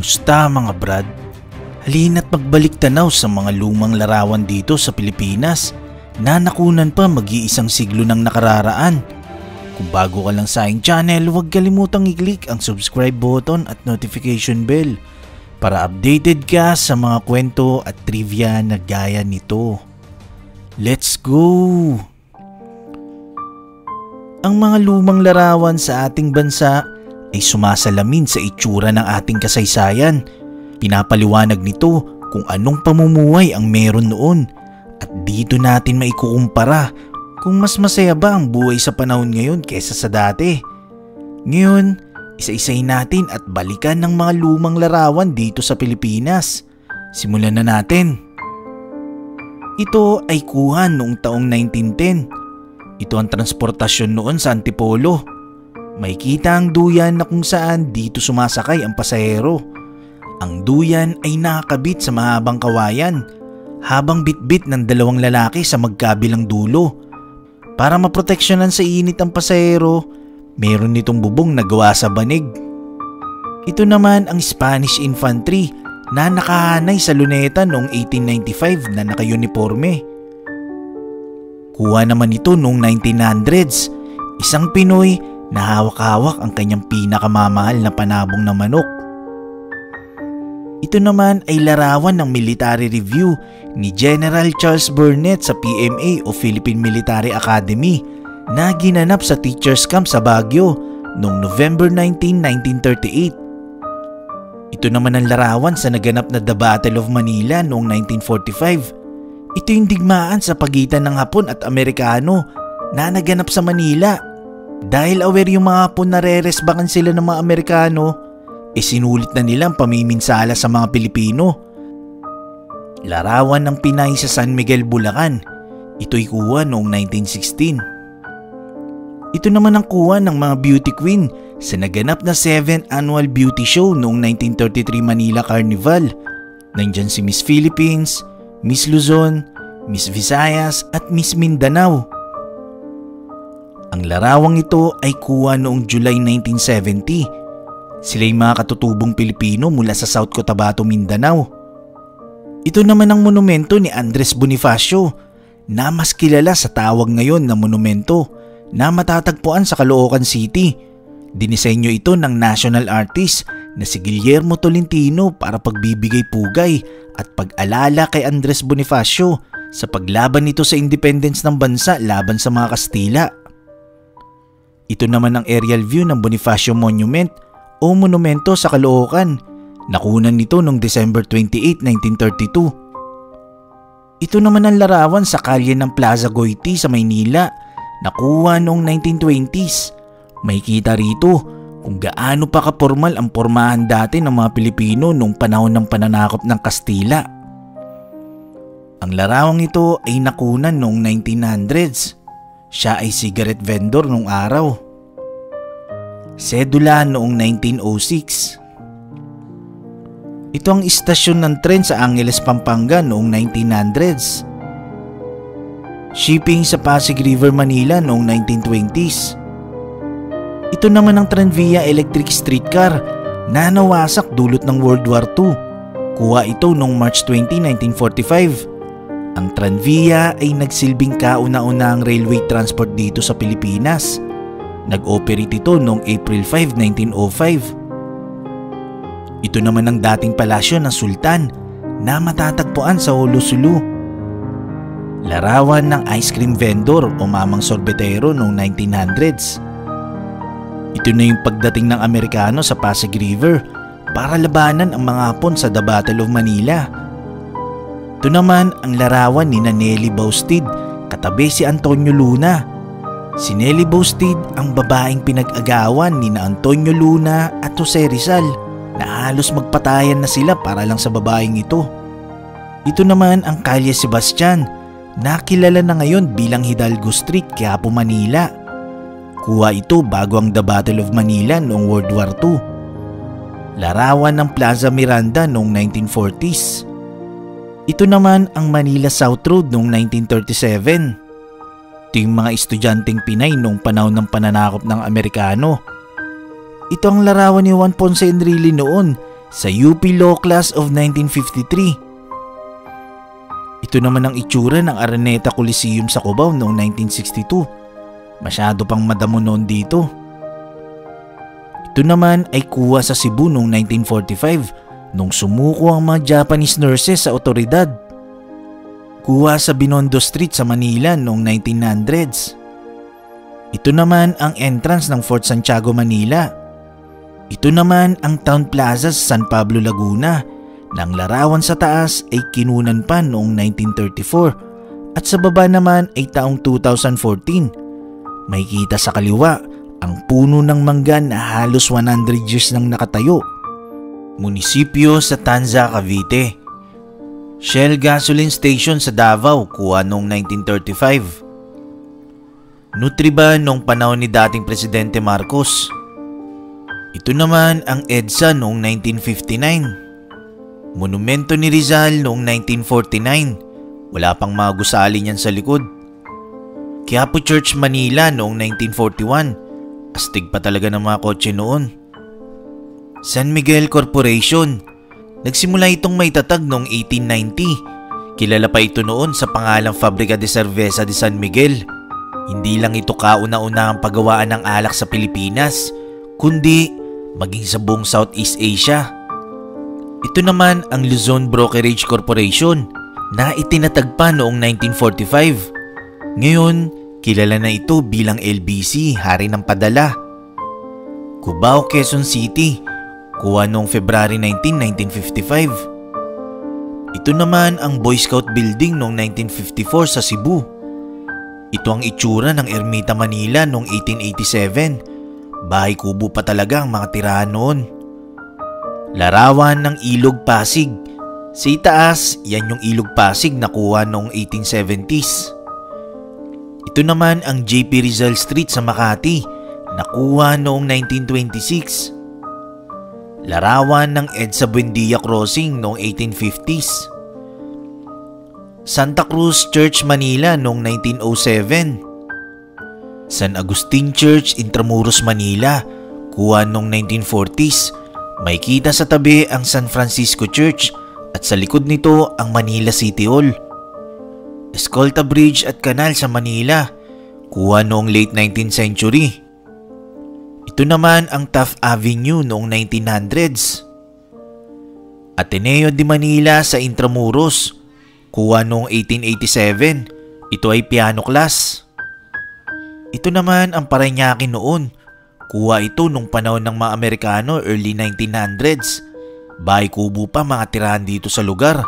Kumusta mga brad? Halina't magbalik tanaw sa mga lumang larawan dito sa Pilipinas na nakunan pa mag-iisang siglo ng nakararaan. Kung bago ka lang sa aking channel, huwag kalimutang i-click ang subscribe button at notification bell para updated ka sa mga kwento at trivia na gaya nito. Let's go! Ang mga lumang larawan sa ating bansa ay sumasalamin sa itsura ng ating kasaysayan. Pinapaliwanag nito kung anong pamumuhay ang meron noon at dito natin maikukumpara kung mas masaya ba ang buhay sa panahon ngayon kaysa sa dati. Ngayon, isa-isay natin at balikan ng mga lumang larawan dito sa Pilipinas. Simulan na natin. Ito ay kuha noong taong 1910. Ito ang transportasyon noon sa Antipolo. Makikita ang duyan na kung saan dito sumasakay ang pasahero. Ang duyan ay nakakabit sa mahabang kawayan habang bitbit ng dalawang lalaki sa magkabilang dulo. Para maproteksyonan sa init ang pasahero, meron nitong bubong na gawa sa banig. Ito naman ang Spanish Infantry na nakahanay sa luneta noong 1895 na naka-uniforme. Kuha naman ito noong 1900s, isang Pinoy na hawak-hawak ang kanyang pinakamamahal na panabong na manok. Ito naman ay larawan ng military review ni General Charles Burnett sa PMA o Philippine Military Academy na ginanap sa Teachers Camp sa Baguio noong November 19, 1938. Ito naman ang larawan sa naganap na The Battle of Manila noong 1945. Ito yung digmaan sa pagitan ng Hapon at Amerikano na naganap sa Manila. Dahil aware yung mga Hapon na re-resbakan sila ng mga Amerikano, sinulit na nilang pamiminsala sa mga Pilipino. Larawan ng Pinay sa San Miguel, Bulacan. Ito'y kuha noong 1916. Ito naman ang kuha ng mga beauty queen sa naganap na 7th Annual Beauty Show noong 1933 Manila Carnival. Nandyan si Miss Philippines, Miss Luzon, Miss Visayas at Miss Mindanao. Ang larawang ito ay kuha noong July 1970. Sila'y mga katutubong Pilipino mula sa South Cotabato, Mindanao. Ito naman ang monumento ni Andres Bonifacio na mas kilala sa tawag ngayon na monumento na matatagpuan sa Caloocan City. Dinisenyo ito ng national artist na si Guillermo Tolentino para pagbibigay pugay at pag-alala kay Andres Bonifacio sa paglaban nito sa independence ng bansa laban sa mga Kastila. Ito naman ang aerial view ng Bonifacio Monument o monumento sa Caloocan. Nakunan nito noong December 28, 1932. Ito naman ang larawan sa kalye ng Plaza Goiti sa Maynila. Nakuha noong 1920s. Makikita rito kung gaano pa kapormal ang pormahan dati ng mga Pilipino noong panahon ng pananakop ng Kastila. Ang larawang ito ay nakunan noong 1900s. Siya ay cigarette vendor noong araw. Sedula noong 1906. Ito ang istasyon ng tren sa Angeles, Pampanga noong 1900s. Shipping sa Pasig River, Manila noong 1920s. Ito naman ang Tranvia Electric Streetcar na nawasak dulot ng World War II. Kuha ito noong March 20, 1945. Ang Tranvia ay nagsilbing kauna-unahang railway transport dito sa Pilipinas. Nag-operate ito noong April 5, 1905. Ito naman ang dating palasyo ng Sultan na matatagpuan sa Holosulu. Larawan ng ice cream vendor o mamang sorbetero noong 1900s. Ito na yung pagdating ng Amerikano sa Pasig River para labanan ang mga Hapon sa The Battle of Manila. Ito naman ang larawan ni Nelly Baustid katabi si Antonio Luna. Si Nelly Baustid ang babaeng pinag-agawan ni na Antonio Luna at Jose Rizal na halos magpatayan na sila para lang sa babaeng ito. Ito naman ang Calle Sebastian na kilala na ngayon bilang Hidalgo Street, Quiapo, Manila. Kuha ito bago ang The Battle of Manila noong World War II. Larawan ng Plaza Miranda noong 1940s. Ito naman ang Manila South Road noong 1937. Ito yung mga estudyanteng Pinay noong panahon ng pananakop ng Amerikano. Ito ang larawan ni Juan Ponce Enrile noon sa UP Law Class of 1953. Ito naman ang itsura ng Araneta Coliseum sa Cubao noong 1962. Masyado pang madamo noon dito. Ito naman ay kuha sa Cebu noong 1945 nung sumuko ang mga Japanese nurses sa otoridad. Kuha sa Binondo Street sa Manila noong 1900s. Ito naman ang entrance ng Fort Santiago, Manila. Ito naman ang Town Plaza sa San Pablo, Laguna, na ang larawan sa taas ay kinunan pa noong 1934 at sa baba naman ay taong 2014. Makikita sa kaliwa ang puno ng mangga na halos 100 years nang nakatayo. Munisipyo sa Tanza, Cavite. Shell Gasoline Station sa Davao, kuha noong 1935. Nutriban noong panahon ni dating Presidente Marcos. Ito naman ang EDSA noong 1959. Monumento ni Rizal noong 1949. Wala pang mga gusali niyan sa likod. Quiapo Church, Manila noong 1941. Astig pa talaga ng mga kotse noon. San Miguel Corporation. Nagsimula itong may tatag noong 1890. Kilala pa ito noon sa pangalang Fabrica de Cerveza de San Miguel. Hindi lang ito kauna-una ang paggawaan ng alak sa Pilipinas, kundi maging sa buong Southeast Asia. Ito naman ang Luzon Brokerage Corporation na itinatag pa noong 1945. Ngayon, kilala na ito bilang LBC, Hari ng Padala. Cubao, Quezon City, kuha noong February 19, 1955. Ito naman ang Boy Scout Building noong 1954 sa Cebu. Ito ang itsura ng Ermita, Manila noong 1887. Bahay kubo pa talaga ang mga tirahan noon. Larawan ng Ilog Pasig. Sa itaas, yan yung Ilog Pasig na kuha noong 1870s. Ito naman ang JP Rizal Street sa Makati na kuha noong 1926. Larawan ng EDSA Buendia Crossing noong 1850s. Santa Cruz Church, Manila noong 1907. San Agustin Church, Intramuros, Manila, kuha noong 1940s. May kita sa tabi ang San Francisco Church at sa likod nito ang Manila City Hall. Escolta Bridge at Canal sa Manila, kuha noong late 19th century. Ito naman ang Taft Avenue noong 1900s. Ateneo de Manila sa Intramuros, kuha noong 1887. Ito ay piano class. Ito naman ang Parañaque noon. Kuha ito nung panahon ng mga Amerikano, early 1900s. Bahay kubo pa mga tirahan dito sa lugar.